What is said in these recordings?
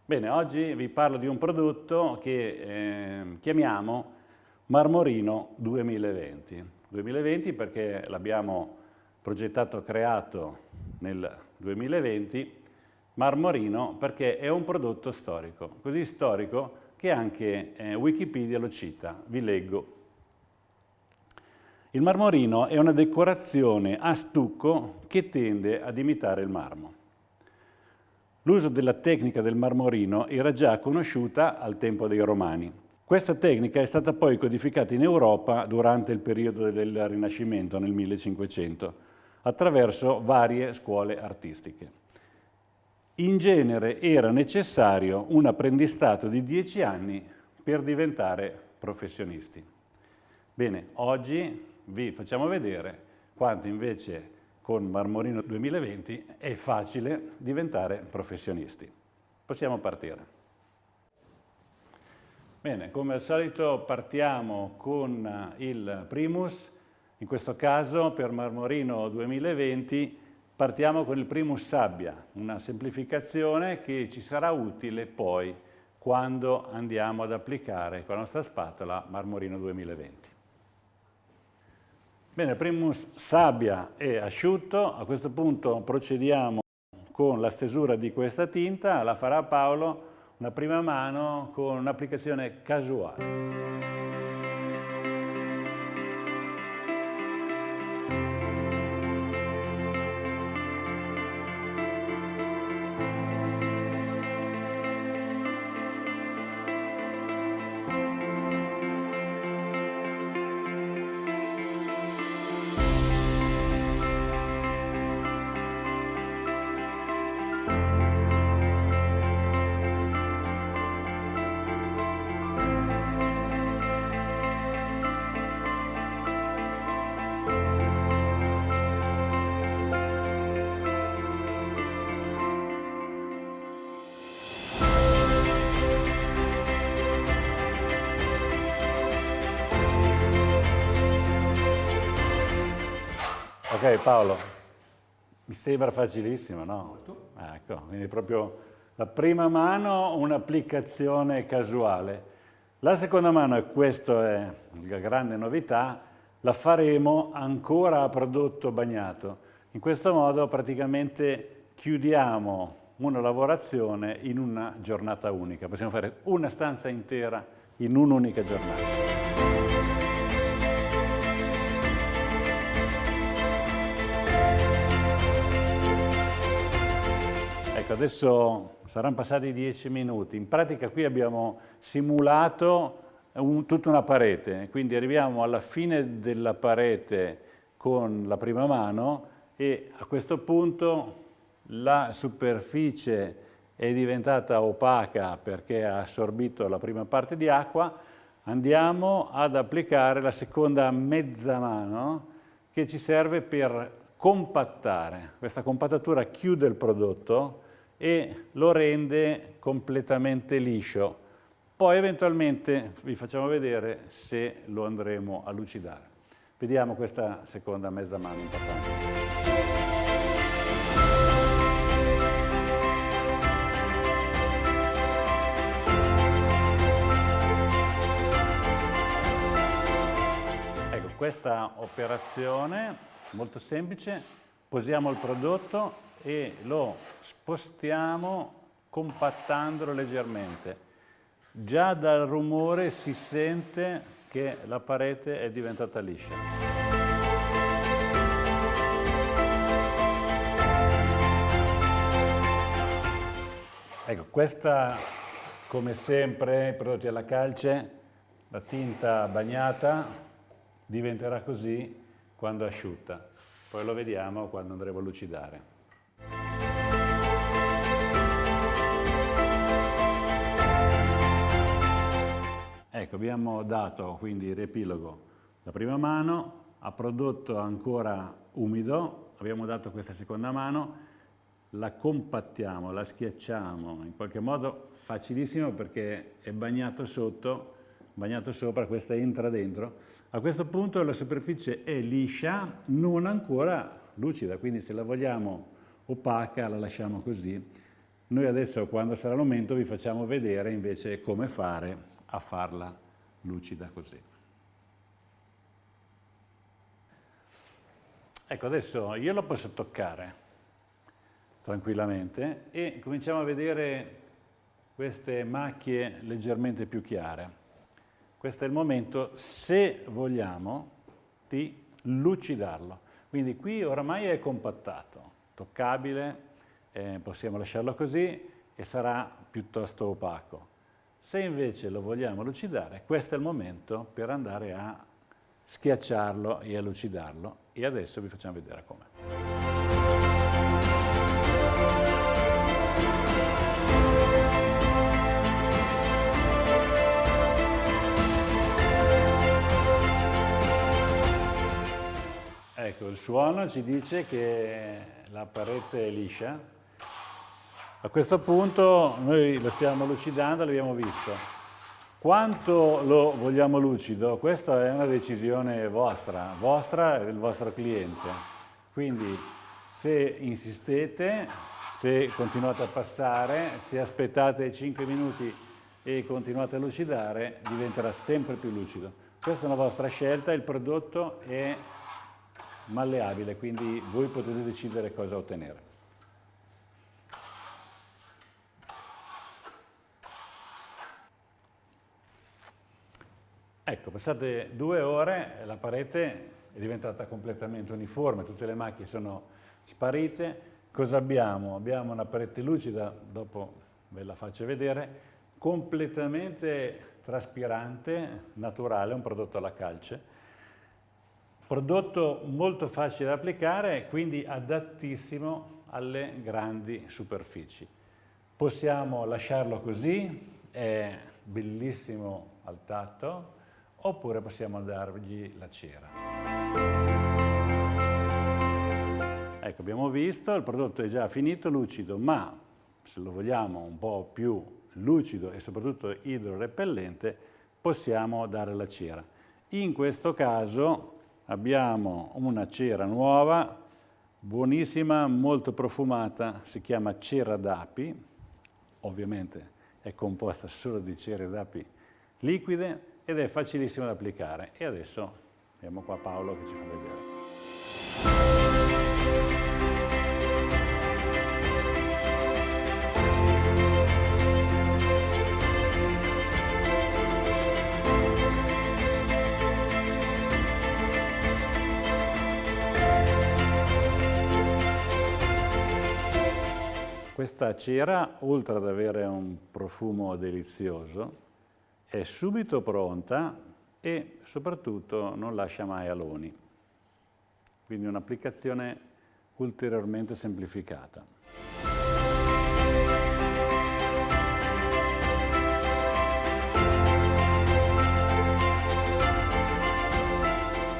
Bene, oggi vi parlo di un prodotto che chiamiamo Marmorino 2020. 2020 perché l'abbiamo progettato e creato nel 2020, Marmorino perché è un prodotto storico, così storico che anche Wikipedia lo cita. Vi leggo. Il marmorino è una decorazione a stucco che tende ad imitare il marmo. L'uso della tecnica del marmorino era già conosciuta al tempo dei Romani. Questa tecnica è stata poi codificata in Europa durante il periodo del Rinascimento, nel 1500, attraverso varie scuole artistiche. In genere era necessario un apprendistato di 10 anni per diventare professionisti. Bene, oggi vi facciamo vedere quanto invece con Marmorino 2020 è facile diventare professionisti. Possiamo partire. Bene, come al solito partiamo con il primus, in questo caso per Marmorino 2020 partiamo con il primus sabbia, una semplificazione che ci sarà utile poi quando andiamo ad applicare con la nostra spatola Marmorino 2020. Bene, il primus sabbia è asciutto, a questo punto procediamo con la stesura di questa tinta, la farà Paolo una prima mano con un'applicazione casuale. Ok Paolo, mi sembra facilissimo, no? Molto. Ecco, quindi proprio la prima mano un'applicazione casuale. La seconda mano, e questa è la grande novità, la faremo ancora a prodotto bagnato. In questo modo praticamente chiudiamo una lavorazione in una giornata unica. Possiamo fare una stanza intera in un'unica giornata. Ecco, adesso saranno passati 10 minuti. In pratica qui abbiamo simulato tutta una parete, quindi arriviamo alla fine della parete con la prima mano e a questo punto la superficie è diventata opaca perché ha assorbito la prima parte di acqua. Andiamo ad applicare la seconda mezza mano che ci serve per compattare. Questa compattatura chiude il prodotto e lo rende completamente liscio. Poi eventualmente vi facciamo vedere se lo andremo a lucidare. Vediamo questa seconda mezza mano importante. Ecco, questa operazione molto semplice, posiamo il prodotto e lo spostiamo compattandolo leggermente. Già dal rumore si sente che la parete è diventata liscia. Ecco, questa come sempre, prodotti alla calce, la tinta bagnata diventerà così quando asciutta. Poi lo vediamo quando andremo a lucidare. Ecco, abbiamo dato quindi il riepilogo la prima mano, a prodotto ancora umido, abbiamo dato questa seconda mano, la compattiamo, la schiacciamo, in qualche modo facilissimo perché è bagnato sotto, bagnato sopra, questa entra dentro. A questo punto la superficie è liscia, non ancora lucida, quindi se la vogliamo opaca la lasciamo così. Noi adesso, quando sarà il momento, vi facciamo vedere invece come fare a farla lucida così. Ecco, adesso io lo posso toccare tranquillamente e cominciamo a vedere queste macchie leggermente più chiare. Questo è il momento, se vogliamo, di lucidarlo. Quindi qui oramai è compattato, toccabile, possiamo lasciarlo così e sarà piuttosto opaco. Se invece lo vogliamo lucidare, questo è il momento per andare a schiacciarlo e a lucidarlo. E adesso vi facciamo vedere come. Ecco, il suono ci dice che la parete è liscia. A questo punto noi lo stiamo lucidando, l'abbiamo visto. Quanto lo vogliamo lucido? Questa è una decisione vostra e del vostro cliente. Quindi se insistete, se continuate a passare, se aspettate 5 minuti e continuate a lucidare, diventerà sempre più lucido. Questa è una vostra scelta, il prodotto è malleabile, quindi voi potete decidere cosa ottenere. Ecco, passate 2 ore, la parete è diventata completamente uniforme, tutte le macchie sono sparite. Cosa abbiamo? Abbiamo una parete lucida, dopo ve la faccio vedere, completamente traspirante, naturale, un prodotto alla calce. Prodotto molto facile da applicare, quindi adattissimo alle grandi superfici. Possiamo lasciarlo così, è bellissimo al tatto, oppure possiamo dargli la cera. Ecco, abbiamo visto, il prodotto è già finito, lucido, ma se lo vogliamo un po' più lucido e soprattutto idrorepellente, possiamo dare la cera. In questo caso abbiamo una cera nuova, buonissima, molto profumata, si chiama cera d'api, ovviamente è composta solo di cere d'api liquide ed è facilissima da applicare. E adesso abbiamo qua Paolo che ci fa vedere. Questa cera, oltre ad avere un profumo delizioso, è subito pronta e soprattutto non lascia mai aloni. Quindi un'applicazione ulteriormente semplificata.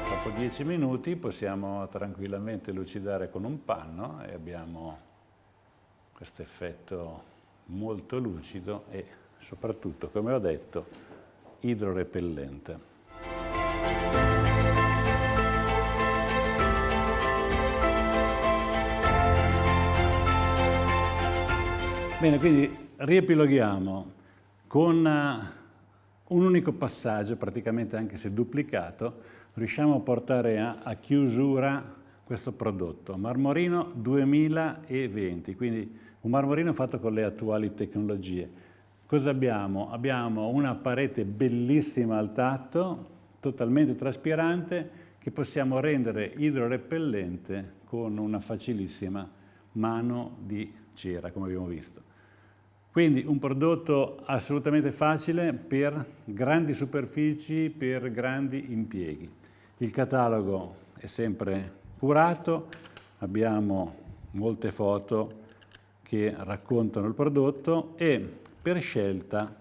Dopo 10 minuti possiamo tranquillamente lucidare con un panno e abbiamo questo effetto molto lucido e soprattutto, come ho detto, idrorepellente. Bene, quindi riepiloghiamo con un unico passaggio, praticamente anche se duplicato, riusciamo a portare a chiusura questo prodotto. Marmorino 2020, quindi un marmorino fatto con le attuali tecnologie. Cosa abbiamo? Abbiamo una parete bellissima al tatto, totalmente traspirante, che possiamo rendere idrorepellente con una facilissima mano di cera, come abbiamo visto. Quindi un prodotto assolutamente facile per grandi superfici, per grandi impieghi. Il catalogo è sempre curato, abbiamo molte foto che raccontano il prodotto e per scelta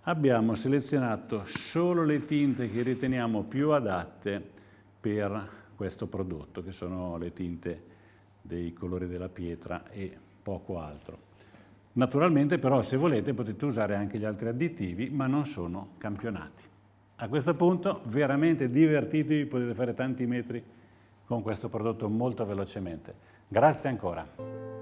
abbiamo selezionato solo le tinte che riteniamo più adatte per questo prodotto, che sono le tinte dei colori della pietra e poco altro. Naturalmente però se volete potete usare anche gli altri additivi, ma non sono campionati. A questo punto veramente divertitevi, potete fare tanti metri con questo prodotto molto velocemente. Grazie ancora.